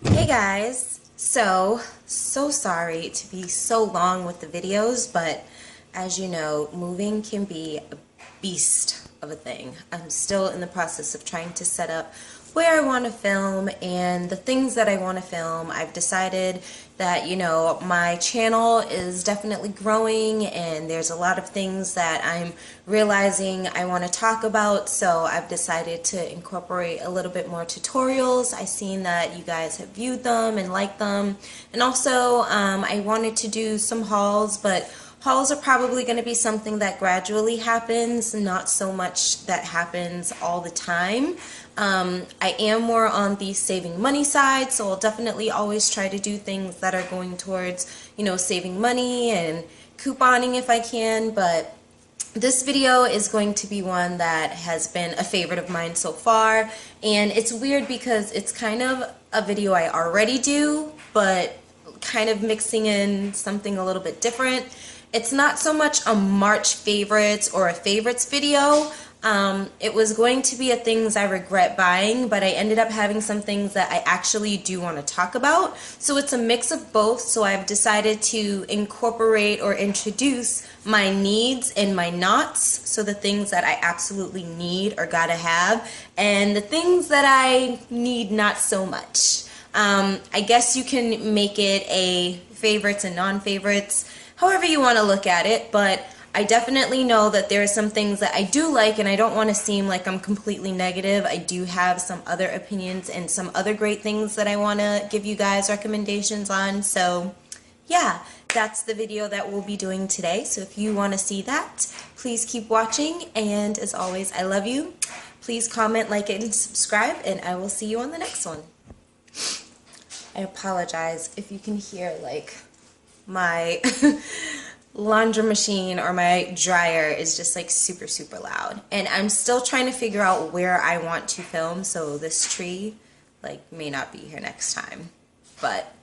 Hey guys, so sorry to be so long with the videos, but as you know, moving can be a beast of a thing. I'm still in the process of trying to set up where I want to film and the things that I want to film. I've decided that, my channel is definitely growing and there's a lot of things that I'm realizing I want to talk about, so I've decided to incorporate a little bit more tutorials. I've seen that you guys have viewed them and liked them, and also I wanted to do some hauls, but hauls are probably going to be something that gradually happens, not so much that happens all the time. I am more on the saving money side, so I'll definitely always try to do things that are going towards, saving money and couponing if I can, but this video is going to be one that has been a favorite of mine so far, and it's weird because it's kind of a video I already do, but kind of mixing in something a little bit different. It's not so much a March favorites or a favorites video. It was going to be a things I regret buying, but I ended up having some things that I actually do want to talk about. So it's a mix of both, so I've decided to incorporate or introduce my needs and my nots, so the things that I absolutely need or gotta have, and the things that I need not so much. I guess you can make it a favorites and non-favorites, however you want to look at it, but I definitely know that there are some things that I do like, and I don't want to seem like I'm completely negative. I do have some other opinions and some other great things that I want to give you guys recommendations on, so yeah, that's the video that we'll be doing today. So if you want to see that, please keep watching, and as always, I love you. Please comment, like, and subscribe, and I will see you on the next one. I apologize if you can hear like my laundry machine or my dryer is just like super loud, and I'm still trying to figure out where I want to film, so this tree like may not be here next time, but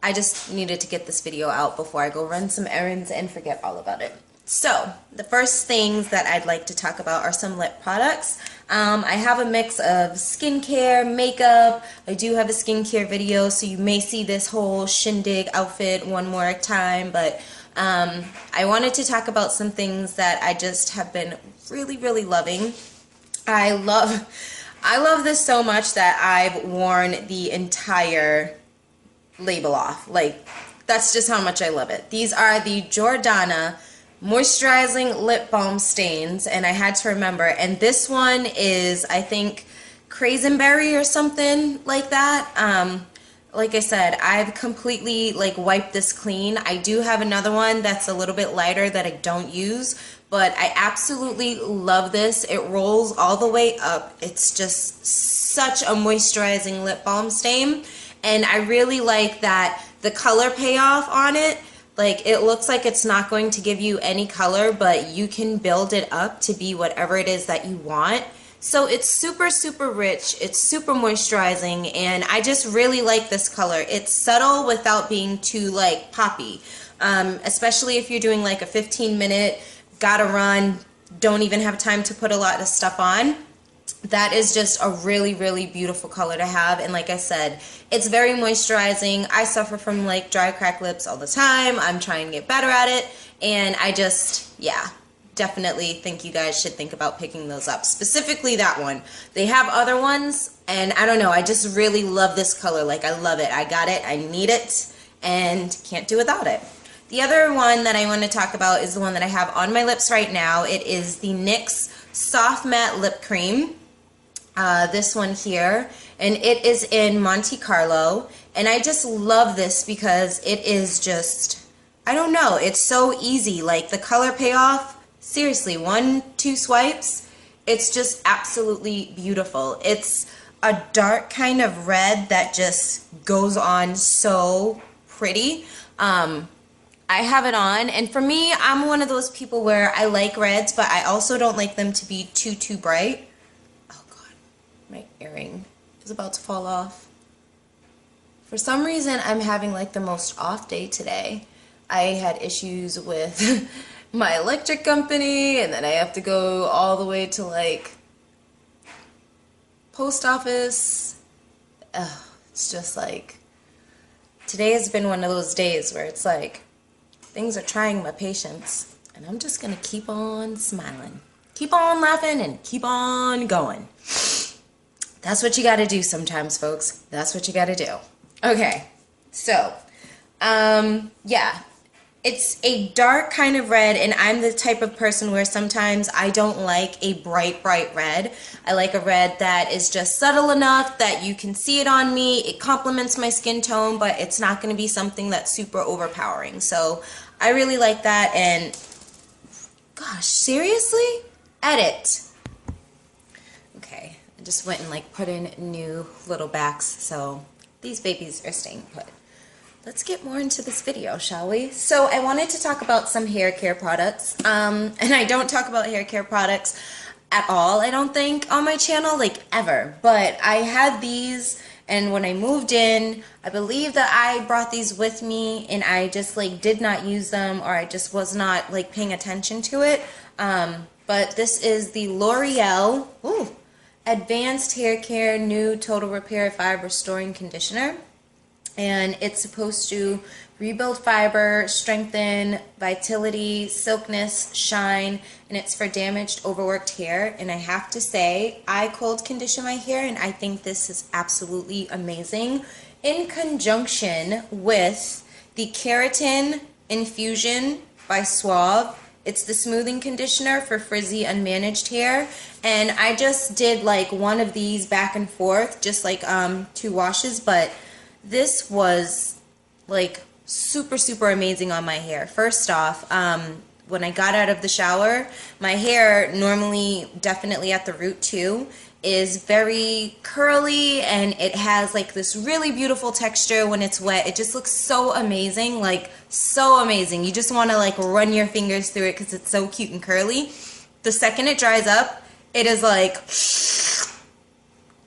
I just needed to get this video out before I go run some errands and forget all about it. So the first things that I'd like to talk about are some lip products. I have a mix of skincare, makeup. I do have a skincare video, so you may see this whole shindig outfit one more time, but I wanted to talk about some things that I just have been really loving. I love this so much that I've worn the entire label off. Like, that's just how much I love it. These are the Jordana moisturizing lip balm stains, and I had to remember, and this one is, I think, Crazenberry or something like that. Like I said, I've completely like wiped this clean. I do have another one that's a little bit lighter that I don't use, but I absolutely love this. It rolls all the way up. It's just such a moisturizing lip balm stain, and I really like that the color payoff on it. Like, it looks like it's not going to give you any color, but you can build it up to be whatever it is that you want. So it's super rich, it's super moisturizing, and I just really like this color. It's subtle without being too like poppy, especially if you're doing like a 15-minute, gotta run, don't even have time to put a lot of stuff on. That is just a really beautiful color to have, and like I said, it's very moisturizing. I suffer from like dry cracked lips all the time. I'm trying to get better at it, and I just, yeah, definitely think you guys should think about picking those up, specifically that one. They have other ones, and I don't know, I just really love this color. Like, I love it, I got it, I need it, and can't do without it. The other one that I want to talk about is the one that I have on my lips right now. It is the NYX Soft Matte Lip Cream. This one here, and it is in Monte Carlo, and I just love this because it is just, I don't know, it's so easy. Like, the color payoff, seriously, 1-2 swipes, it's just absolutely beautiful. It's a dark kind of red that just goes on so pretty. I have it on, and for me, I'm one of those people where I like reds, but I also don't like them to be too bright. My earring is about to fall off. For some reason, I'm having like the most off day today. I had issues with my electric company, and then I have to go all the way to like post office. Ugh, it's just like today has been one of those days where it's like things are trying my patience, and I'm just gonna keep on smiling, keep on laughing, and keep on going. That's what you gotta do sometimes, folks. That's what you gotta do. Okay, so yeah, it's a dark kind of red, and I'm the type of person where sometimes I don't like a bright red. I like a red that is just subtle enough that you can see it on me. It complements my skin tone, but it's not going to be something that's super overpowering. So I really like that, and gosh, seriously? Edit. Okay, I just went and like put in new little backs, so these babies are staying put. Let's get more into this video, shall we? So I wanted to talk about some hair care products, and I don't talk about hair care products at all, I don't think, on my channel, like ever. But I had these, and when I moved in, I believe that I brought these with me, and I just like did not use them, or I just was not like paying attention to it. But this is the L'Oreal Advanced Hair Care New Total Repair 5 Restoring Conditioner. And it's supposed to rebuild fiber, strengthen vitality, silkiness, shine, and it's for damaged, overworked hair. And I have to say, I cold condition my hair, and I think this is absolutely amazing in conjunction with the Keratin Infusion by Suave. It's the smoothing conditioner for frizzy, unmanaged hair, and I just did like one of these back and forth, just like 2 washes, but this was like super amazing on my hair. First off, when I got out of the shower, my hair normally, definitely at the root too, is very curly, and it has like this really beautiful texture when it's wet. It just looks so amazing, like so amazing. You just want to like run your fingers through it because it's so cute and curly. The second it dries up, it is like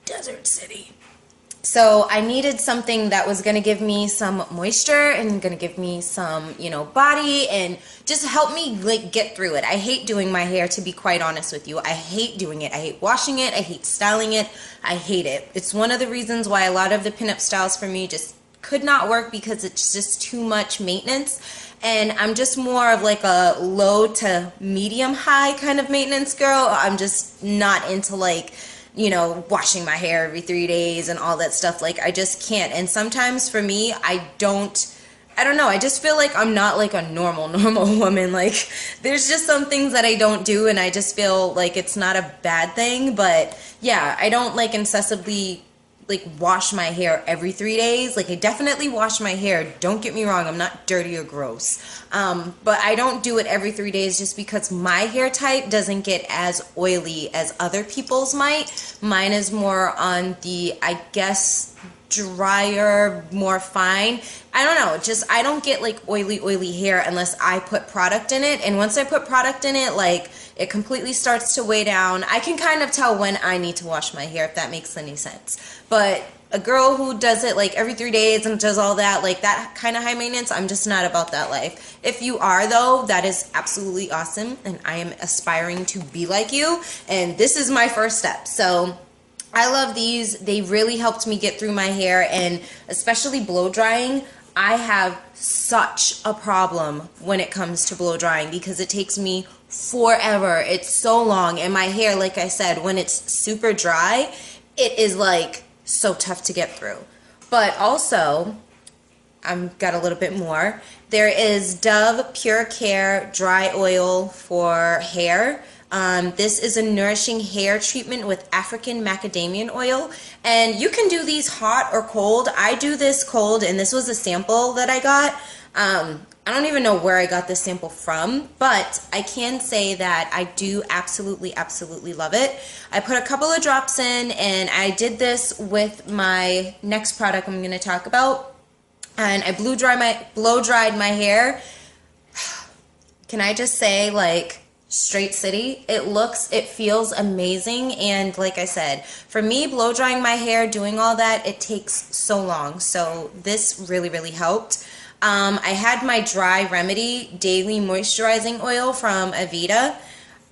Desert City. So I needed something that was going to give me some moisture and going to give me some, you know, body and just help me like get through it. I hate doing my hair, to be quite honest with you. I hate doing it. I hate washing it. I hate styling it. I hate it. It's one of the reasons why a lot of the pinup styles for me just could not work, because it's just too much maintenance. And I'm just more of like a low to medium high kind of maintenance girl. I'm just not into like, you know, washing my hair every 3 days and all that stuff. Like, I just can't. And sometimes for me, I don't know, I just feel like I'm not like a normal woman. Like, there's just some things that I don't do, and I just feel like it's not a bad thing. But yeah, I don't like incessantly like wash my hair every 3 days. Like, I definitely wash my hair, don't get me wrong, I'm not dirty or gross, but I don't do it every 3 days just because my hair type doesn't get as oily as other people's might. Mine is more on the, I guess, drier, more fine. I don't know, just I don't get like oily hair unless I put product in it, and once I put product in it, like, it completely starts to weigh down. I can kind of tell when I need to wash my hair, if that makes any sense. But a girl who does it like every 3 days and does all that, like that kind of high maintenance, I'm just not about that life. If you are though, that is absolutely awesome, and I am aspiring to be like you, and this is my first step. So I love these. They really helped me get through my hair, and especially blow drying. I have such a problem when it comes to blow drying because it takes me forever. It's so long, and my hair, like I said, when it's super dry, it is like so tough to get through. But also, I've got a little bit more. There is Dove Pure Care Dry Oil for hair. This is a nourishing hair treatment with African macadamia oil, and you can do these hot or cold. I do this cold, and this was a sample that I got. I don't even know where I got this sample from, but I can say that I do absolutely love it. I put a couple of drops in, and I did this with my next product I'm going to talk about, and I blow dried my hair. Can I just say, like, straight city, it feels amazing. And like I said, for me, blow drying my hair, doing all that, it takes so long. So this really helped. I had my Dry Remedy Daily Moisturizing Oil from Aveda.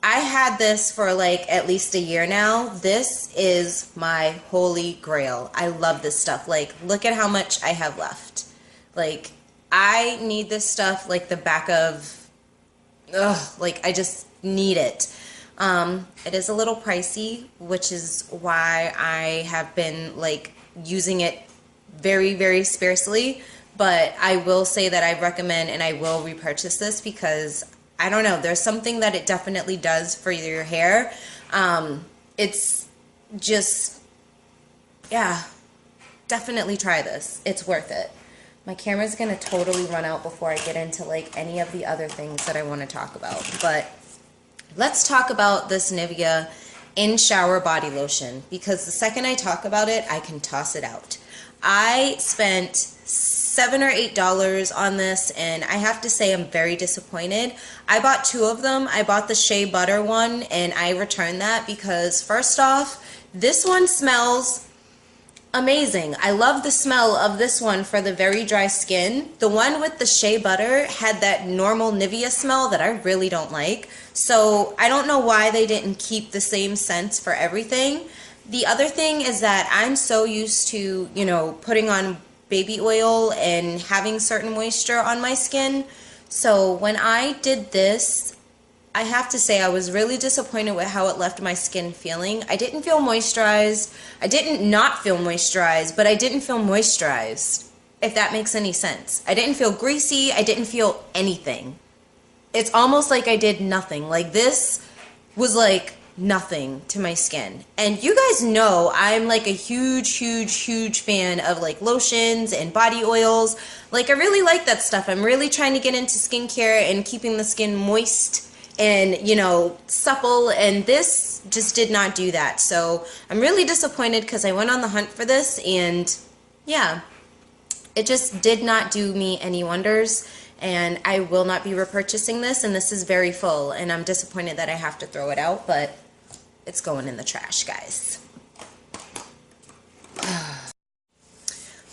I had this for like at least a year now. This is my holy grail. I love this stuff. Like, look at how much I have left. Like, I need this stuff like the back of, ugh, like I just need it. It is a little pricey, which is why I have been like using it very, very sparsely. But I will say that I recommend and I will repurchase this because I don't know, there's something that it definitely does for your hair. It's just, yeah, definitely try this. It's worth it. My camera's gonna totally run out before I get into like any of the other things that I want to talk about. But let's talk about this Nivea In Shower Body Lotion, because the second I talk about it, I can toss it out. I spent $7 or $8 on this, and I have to say I'm very disappointed. I bought 2 of them. I bought the Shea Butter one, and I returned that because first off, this one smells amazing. I love the smell of this one for the very dry skin. The one with the Shea Butter had that normal Nivea smell that I really don't like. So I don't know why they didn't keep the same scents for everything. The other thing is that I'm so used to, you know, putting on baby oil and having certain moisture on my skin. So when I did this, I have to say I was really disappointed with how it left my skin feeling. I didn't feel moisturized. I didn't not feel moisturized, but I didn't feel moisturized, if that makes any sense. I didn't feel greasy. I didn't feel anything. It's almost like I did nothing. Like this was like nothing to my skin. And you guys know I'm like a huge fan of like lotions and body oils. Like I really like that stuff. I'm really trying to get into skincare and keeping the skin moist and, you know, supple, and this just did not do that. So I'm really disappointed because I went on the hunt for this, and yeah, it just did not do me any wonders, and I will not be repurchasing this, and this is very full, and I'm disappointed that I have to throw it out, but it's going in the trash, guys.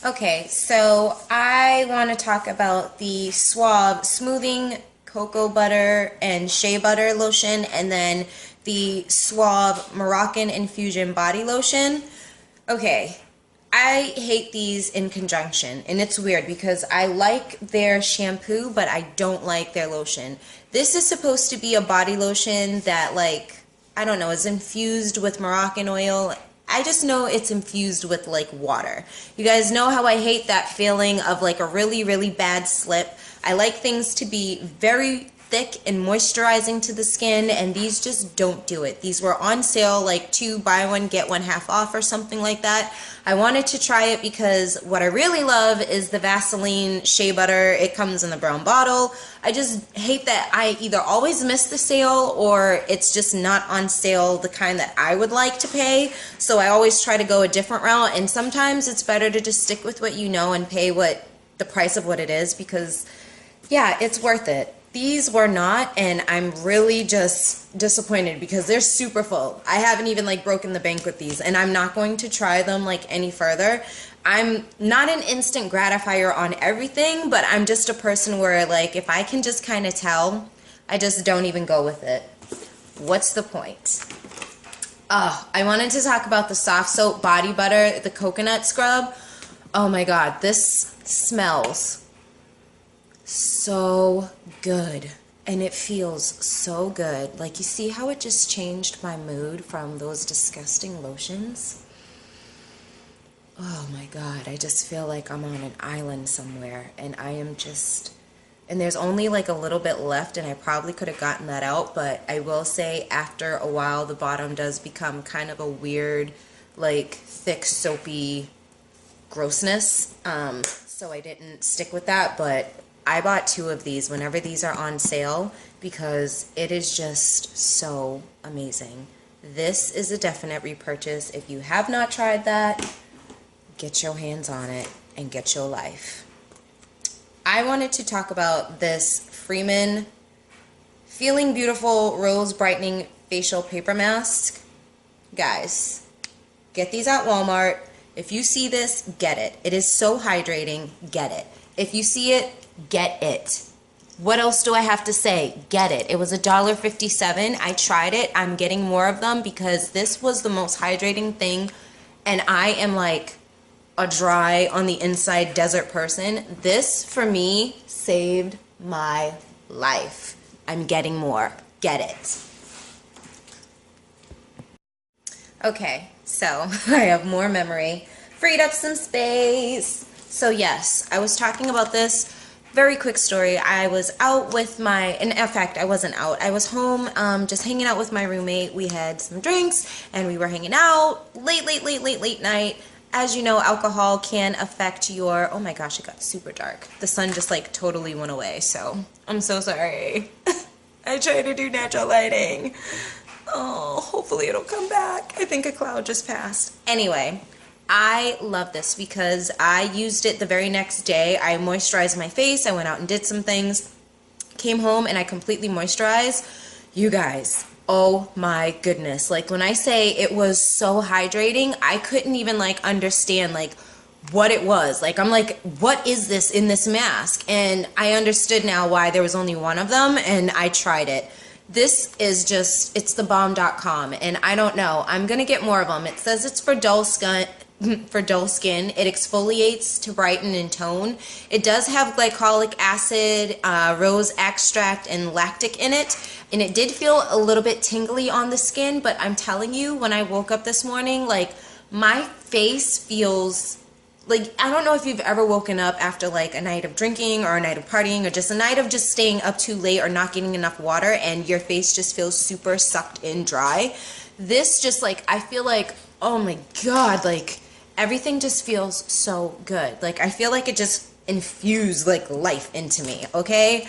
Okay, so I want to talk about the Suave Smoothing Cocoa Butter and Shea Butter Lotion, and then the Suave Moroccan Infusion Body Lotion. Okay, I hate these in conjunction, and it's weird because I like their shampoo, but I don't like their lotion. This is supposed to be a body lotion that, like, I don't know, is infused with Moroccan oil. I just know it's infused with like water. You guys know how I hate that feeling of like a really bad slip. I like things to be very thick and moisturizing to the skin, and these just don't do it. These were on sale, like 2 buy 1 get 1 half off or something like that. I wanted to try it because what I really love is the Vaseline Shea Butter. It comes in the brown bottle. I just hate that I either always miss the sale or it's just not on sale, the kind that I would like to pay. So I always try to go a different route, and sometimes it's better to just stick with what you know and pay what the price of what it is, because yeah, it's worth it. These were not, and I'm really just disappointed because they're super full. I haven't even like broken the bank with these, and I'm not going to try them like any further. I'm not an instant gratifier on everything, but I'm just a person where like if I can just kind of tell, I just don't even go with it. What's the point? Oh, I wanted to talk about the Soft Soap Body Butter, the coconut scrub. Oh my god, this smells so good, and it feels so good. Like, you see how it just changed my mood from those disgusting lotions? Oh my god, I just feel like I'm on an island somewhere, and I am just, and there's only like a little bit left, and I probably could have gotten that out, but I will say after a while the bottom does become kind of a weird, like thick soapy grossness, so I didn't stick with that. But I bought 2 of these whenever these are on sale because it is just so amazing. This is a definite repurchase. If you have not tried that, get your hands on it and get your life. I wanted to talk about this Freeman Feeling Beautiful Rose Brightening Facial Paper Mask. Guys, get these at Walmart. If you see this, get it. It is so hydrating. Get it. If you see it, get it. What else do I have to say? Get it. It was $1.57. I tried it. I'm getting more of them because this was the most hydrating thing, and I am like a dry on the inside desert person, this for me saved my life. I'm getting more. Get it. Okay, so I have more memory. Freed up some space. So yes, I was talking about this. Very quick story. I was out with in fact, I wasn't out. I was home just hanging out with my roommate. We had some drinks and we were hanging out late night. As you know, alcohol can affect your, oh my gosh, it got super dark. The sun just like totally went away, so I'm so sorry. I try to do natural lighting. Oh, hopefully it'll come back. I think a cloud just passed. Anyway, I love this because I used it the very next day. I moisturized my face. I went out and did some things. Came home and I completely moisturized. You guys, oh my goodness. Like when I say it was so hydrating, I couldn't even like understand like what it was. Like I'm like, what is this in this mask? And I understood now why there was only one of them, and I tried it. This is just, it's thebomb.com, and I don't know. I'm gonna get more of them. It says it's for dull skin. It exfoliates to brighten and tone. It does have glycolic acid, rose extract, and lactic in it. And it did feel a little bit tingly on the skin, but I'm telling you, when I woke up this morning, like my face feels like, I don't know if you've ever woken up after like a night of drinking or a night of partying or just a night of just staying up too late or not getting enough water and your face just feels super sucked in dry. This just like, I feel like, oh my God, like everything just feels so good. Like I feel like it just infused like life into me, okay?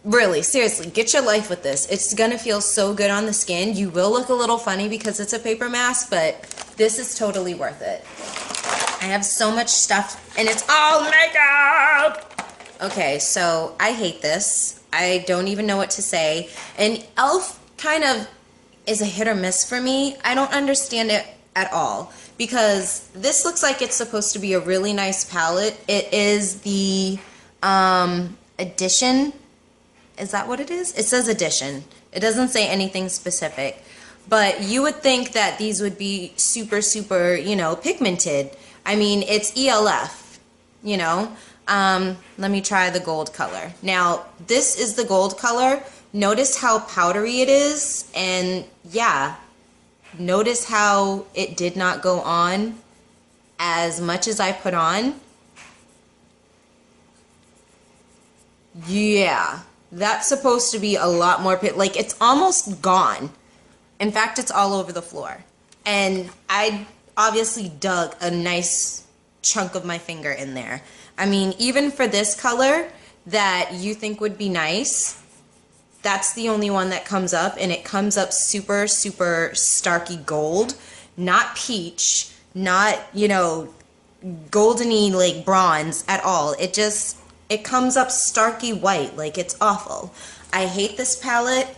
Really, seriously, get your life with this. It's gonna feel so good on the skin. You will look a little funny because it's a paper mask, but this is totally worth it. I have so much stuff, and it's all makeup! Okay, so I hate this. I don't even know what to say. And e.l.f. kind of is a hit or miss for me. I don't understand it at all, because this looks like it's supposed to be a really nice palette. It is the Edition. Is that what it is? It says Edition. It doesn't say anything specific. But you would think that these would be super, super, you know, pigmented. I mean, it's e.l.f., you know. Let me try the gold color. Now, this is the gold color. Notice how powdery it is. And yeah, notice how it did not go on as much as I put on. Yeah, that's supposed to be a lot more, like it's almost gone. In fact, it's all over the floor. And I obviously dug a nice chunk of my finger in there. I mean, even for this color that you think would be nice, that's the only one that comes up, and it comes up super, super starky gold, not peach, not, you know, goldeny like bronze at all. It comes up starky white, like it's awful. I hate this palette.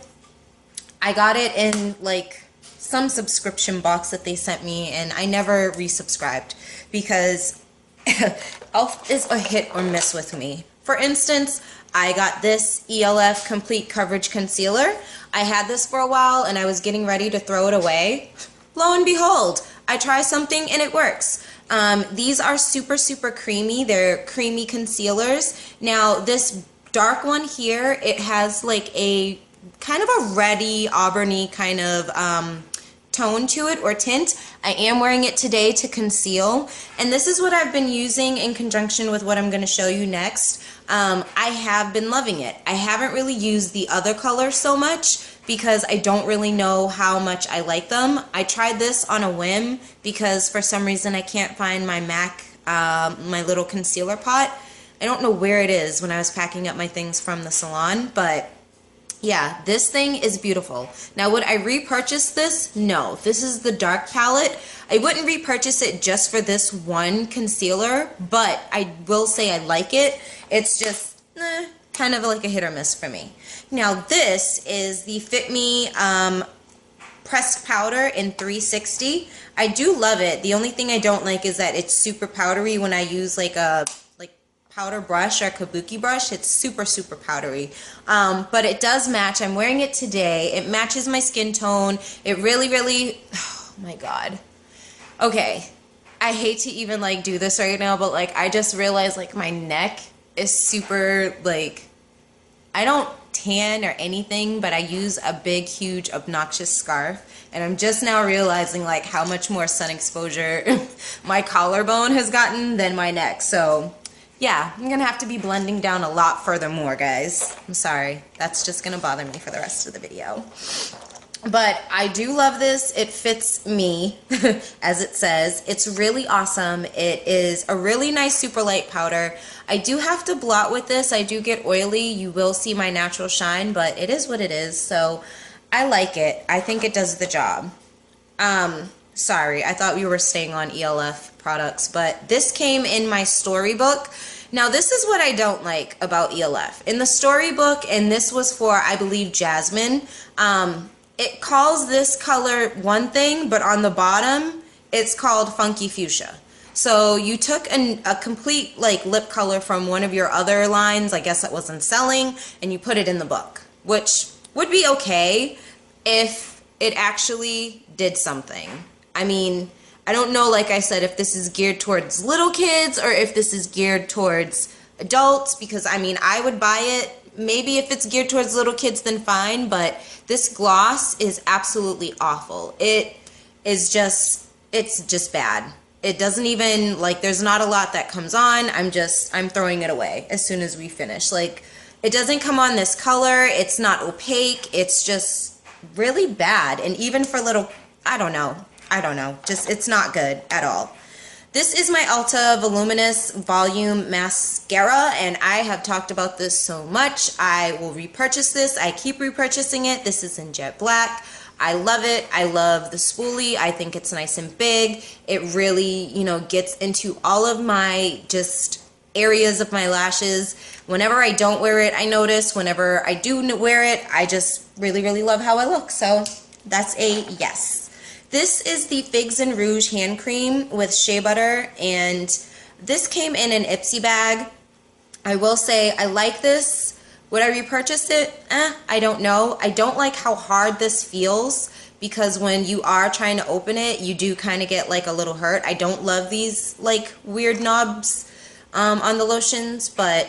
I got it in like some subscription box that they sent me, and I never resubscribed because e.l.f. is a hit or miss with me. For instance, I got this e.l.f. Complete Coverage Concealer. I had this for a while and I was getting ready to throw it away. Lo and behold, I try something and it works. These are super, super creamy. They're creamy concealers. Now, this dark one here, it has like a kind of a reddy, auburny kind of tone to it, or tint. I am wearing it today to conceal, and this is what I've been using in conjunction with what I'm going to show you next. I have been loving it. I haven't really used the other colors so much because I don't really know how much I like them. I tried this on a whim because for some reason I can't find my MAC, my little concealer pot. I don't know where it is when I was packing up my things from the salon, but yeah, this thing is beautiful. Now, would I repurchase this? No. This is the dark palette. I wouldn't repurchase it just for this one concealer, but I will say I like it. It's just kind of like a hit or miss for me. Now, this is the Fit Me pressed powder in 360. I do love it. The only thing I don't like is that it's super powdery when I use like a powder brush or kabuki brush. It's super, super powdery. But it does match. I'm wearing it today. It matches my skin tone. It really, really, oh my God. Okay. I hate to even like do this right now, but like I just realized like my neck is super like, I don't tan or anything, but I use a big, huge, obnoxious scarf. And I'm just now realizing like how much more sun exposure my collarbone has gotten than my neck. So yeah, I'm gonna have to be blending down a lot further more, guys. I'm sorry. That's just gonna bother me for the rest of the video. But I do love this. It fits me, as it says. It's really awesome. It is a really nice super light powder. I do have to blot with this. I do get oily. You will see my natural shine, but it is what it is. So I like it. I think it does the job. Sorry, I thought we were staying on ELF products, but this came in my storybook. Now, this is what I don't like about ELF. In the storybook, and this was for, I believe, Jasmine, it calls this color one thing, but on the bottom, it's called Funky Fuchsia. So you took a complete like lip color from one of your other lines, I guess that wasn't selling, and you put it in the book, which would be okay if it actually did something. I mean, I don't know, like I said, if this is geared towards little kids or if this is geared towards adults, because I mean, I would buy it. Maybe if it's geared towards little kids, then fine, but this gloss is absolutely awful. It's just bad. It doesn't even, like, there's not a lot that comes on. I'm throwing it away as soon as we finish. Like, it doesn't come on this color. It's not opaque. It's just really bad. And even for little, I don't know. Just, it's not good at all. This is my Ulta Voluminous Volume Mascara, and I have talked about this so much. I will repurchase this. I keep repurchasing it. This is in jet black. I love it. I love the spoolie. I think it's nice and big. It really, you know, gets into all of my just areas of my lashes. Whenever I don't wear it, I notice. Whenever I do wear it, I just really, really love how I look. So that's a yes. This is the Figs and Rouge hand cream with shea butter, and this came in an Ipsy bag. I will say I like this. Would I repurchase it? I don't know. I don't like how hard this feels, because when you are trying to open it, you do kind of get like a little hurt. I don't love these like weird knobs on the lotions, but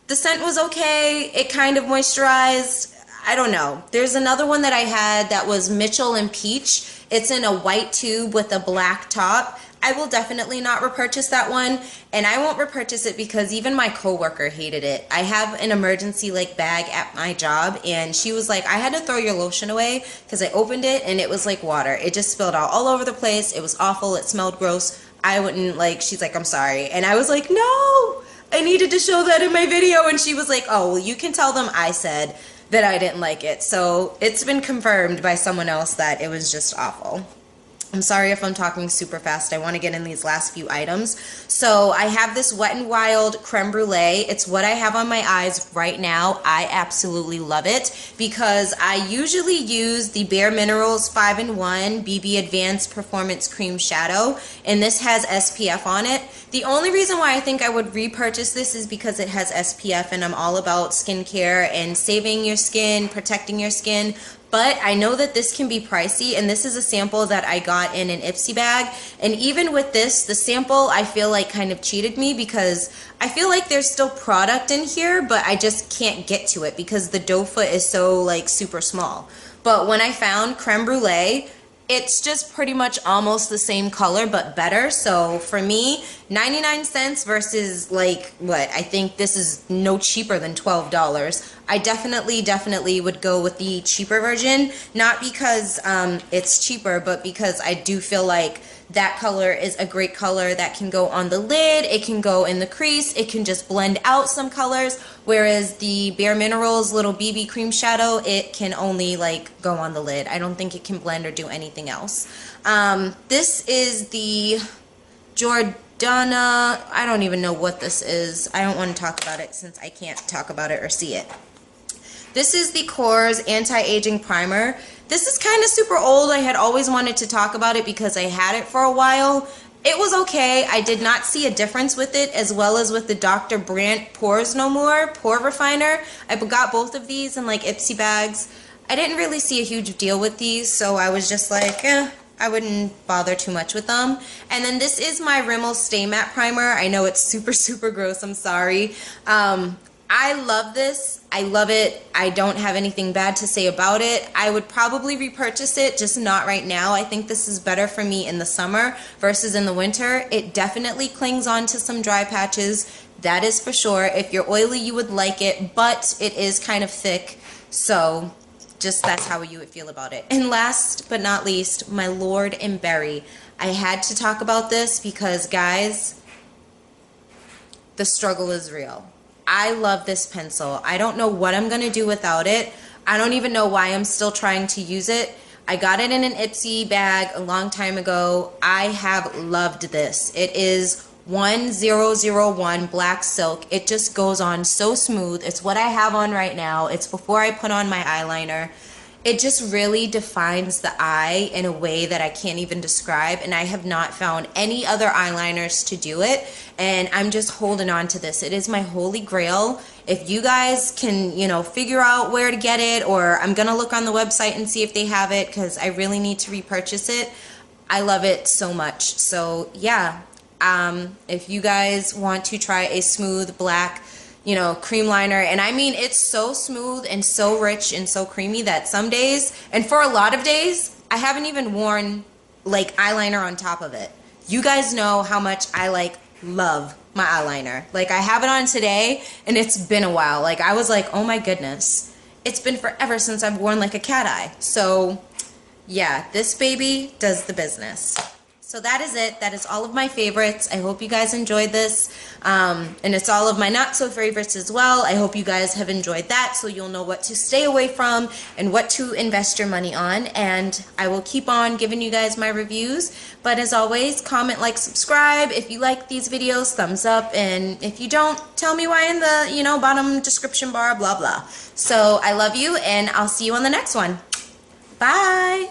the scent was okay. It kind of moisturized. I don't know. There's another one that I had that was Mitchell and Peach. It's in a white tube with a black top. I will definitely not repurchase that one, and I won't repurchase it because even my coworker hated it. I have an emergency like bag at my job, and she was like, I had to throw your lotion away because I opened it and it was like water. It just spilled out all over the place. It was awful. It smelled gross. I wouldn't like, she's like, I'm sorry. And I was like, no, I needed to show that in my video. And she was like, oh, well, you can tell them I said that I didn't like it. So it's been confirmed by someone else that it was just awful. I'm sorry if I'm talking super fast. I want to get in these last few items. So I have this Wet n Wild Creme Brulee. It's what I have on my eyes right now. I absolutely love it because I usually use the Bare Minerals 5-in-1 BB Advanced Performance Cream Shadow, and this has SPF on it. The only reason why I think I would repurchase this is because it has SPF, and I'm all about skincare and saving your skin, protecting your skin. But I know that this can be pricey, and this is a sample that I got in an Ipsy bag. And even with this, the sample I feel like kind of cheated me because I feel like there's still product in here, but I just can't get to it because the doe foot is so like super small. But when I found Creme Brulee, it's just pretty much almost the same color but better. So for me, 99 cents versus like what, I think this is no cheaper than $12. I definitely would go with the cheaper version, not because it's cheaper, but because I do feel like that color is a great color that can go on the lid, it can go in the crease, it can just blend out some colors, whereas the Bare Minerals little BB cream shadow, it can only like go on the lid. I don't think it can blend or do anything else. This is the Jordana, I don't even know what this is. I don't want to talk about it since I can't talk about it or see it. This is the Kors Anti-Aging Primer. This is kind of super old. I had always wanted to talk about it because I had it for a while. It was okay. I did not see a difference with it, as well as with the Dr. Brandt Pores No More Pore Refiner. I got both of these in like Ipsy bags. I didn't really see a huge deal with these, so I was just like, I wouldn't bother too much with them. And then this is my Rimmel Stay Matte Primer. I know it's super, super gross. I'm sorry. I love this. I love it. I don't have anything bad to say about it. I would probably repurchase it, just not right now. I think this is better for me in the summer versus in the winter. It definitely clings on to some dry patches. That is for sure. If you're oily, you would like it, but it is kind of thick. So just that's how you would feel about it. And last but not least, my Lord and Berry. I had to talk about this because, guys, the struggle is real. I love this pencil. I don't know what I'm going to do without it. I don't even know why I'm still trying to use it. I got it in an Ipsy bag a long time ago. I have loved this. It is 1001 Black Silk. It just goes on so smooth. It's what I have on right now. It's before I put on my eyeliner. It just really defines the eye in a way that I can't even describe, and I have not found any other eyeliners to do it, and I'm just holding on to this. It is my holy grail. If you guys can, you know, figure out where to get it, or I'm gonna look on the website and see if they have it, because I really need to repurchase it. I love it so much. So yeah, if you guys want to try a smooth black, you know, cream liner, and I mean, it's so smooth and so rich and so creamy that some days, and for a lot of days, I haven't even worn like eyeliner on top of it. You guys know how much I love my eyeliner. Like, I have it on today and it's been a while. Like, I was like, oh my goodness, it's been forever since I've worn like a cat eye. So yeah, this baby does the business. So that is it. That is all of my favorites. I hope you guys enjoyed this. And it's all of my not so favorites as well. I hope you guys have enjoyed that, so you'll know what to stay away from and what to invest your money on. And I will keep on giving you guys my reviews. But as always, comment, like, subscribe. If you like these videos, thumbs up. And if you don't, tell me why in the, you know, bottom description bar, blah, blah. So I love you, and I'll see you on the next one. Bye.